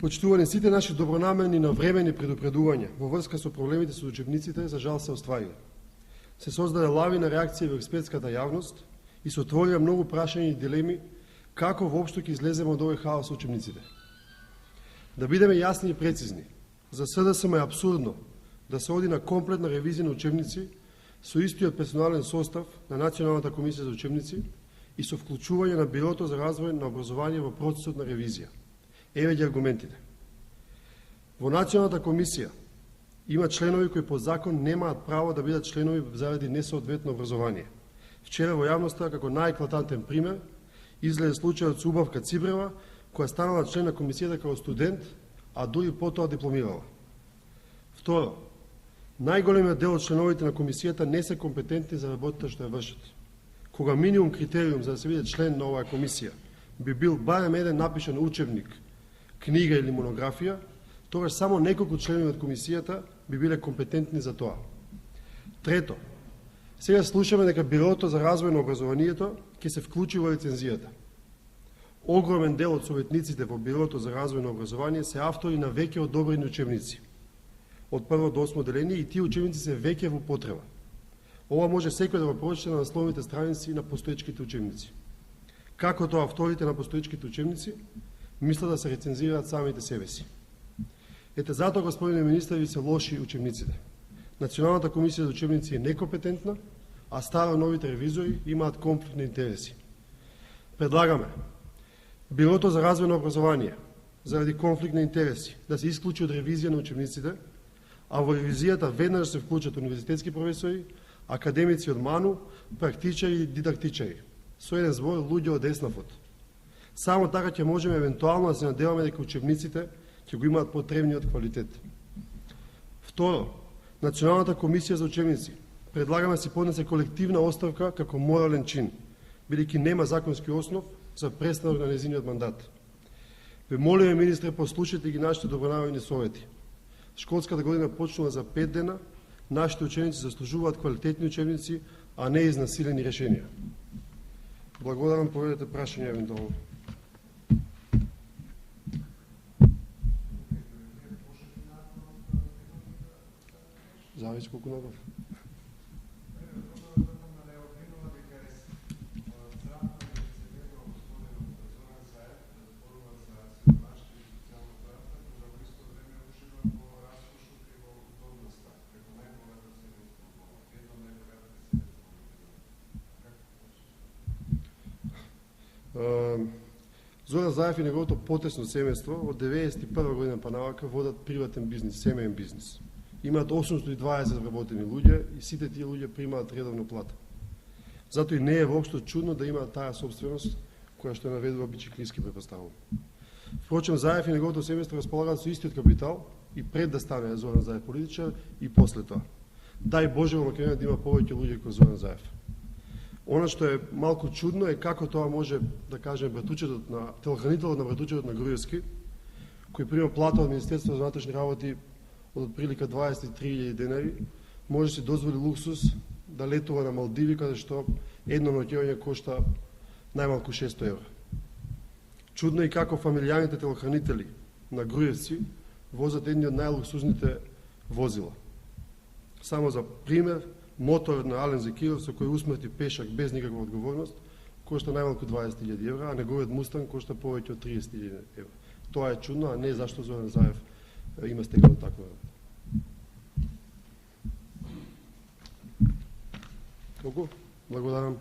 Почитувани, сите наши добронамерни и навремени предупредувања во врска со проблемите со учебниците за жал се оствариле. Се создаде лавина реакција во експертската јавност и се отворија многу прашања и дилеми како воопшто ќе излеземе од овој хаос со учебниците. Да бидеме јасни и прецизни, за СДСМ е абсурдно да се оди на комплетна ревизија на учебници со истиот персонален состав на Националната комисија за учебници и со вклучување на Бирото за развој на образование во процесот на ревизија. Еве ги аргументите. Во Националната комисија има членови кои по закон немаат право да бидат членови заради несоодветно образование. Вчера во јавноста, како најеклатантен пример, излезе случајот со Убавка Цибрева, која станала член на комисијата како студент, а дури потоа дипломирала. Второ, најголемиот дел од членовите на комисијата не се компетентни за работата што ја вршат. Кога минимум критериум за да се биде член на оваа комисија би бил барем еден напишан учебник, книга или монографија, тогаш само неколку членови од комисијата би биле компетентни за тоа. Трето, сега слушаме дека Бирото за развој на образованието ќе се вклучи во лицензијата. Огромен дел од советниците во Бирото за развој на образование се автори на веќе одобрени учебници од прво до 8 деление и тие учебници се веќе во потреба. Ова може секој да го прочита на насловните страници на постоечките учебници. Како тоа авторите на постоечките учебници мислат да се рецензираат самите себе си. Ете затоа, господине министар, ви се лоши учебниците. Националната комисија за учебници е некомпетентна, а старо-новите ревизори имаат конфликт на интереси. Предлагаме Бирото за развој на образование, заради конфликт на интереси, да се исклучи од ревизија на учебниците, а во ревизијата веднаш се вклучат универзитетски професори, академици од МАНУ, практичари и дидактичари, со еден збор луѓе од ЕСНАФот. Само така ќе можеме евентуално да се надеваме дека учебниците ќе го имаат потребниот квалитет. Второ, Националната комисија за учебници предлагаме да се поднесе колективна оставка како морален чин, бидејќи нема законски основ за престанок на нејзиниот мандат. Ве молиме, министре, послушайте ги нашите добронамерни совети. Школската година почнува за 5 дена, нашите ученици заслужуваат квалитетни учебници, а не изнасилени решенија. Благодарам, поведете прашање евентуално. Зависи колку надав. Зоран Заев и неговото потесно семејство од 1991 година па навака водат приватен бизнис, семеен бизнис. Имаат 820 вработени луѓе и сите тие луѓе примаат редовно плата. Затоа и не е воопшто чудно да имаат таа собственост која што наведува бичиклиски препоставувам. Впрочем, Заев и неговото семејство располагаат со истиот капитал и пред да стане Зоран Заев политичар и после тоа. Дај Боже во Македонија да има повеќе луѓе како Зоран Заев. Она што е малку чудно е како тоа може да кажеме братучетот на телохранителот на братучетот на Груевски, кој прима плата од Министерството за внатрешни работи од отприлика 23.000 денари, може да си дозволи луксус да летува на Малдиви, каде што едно ноќевање кошта најмалку 600 евра. Чудно е како фамилијаните телохранители на Груевци возат едни од најлуксузните возила. Само за пример, мотор на Ален Зекиров со кој усмрти пешак без никаква одговорност кошта најмалку 20.000 евра, а неговиот Мустанг кошта повеќе од 30.000 евра. Тоа е чудно, а не зашто Зоран Заев има стегнато таква. Толку? Благодарам.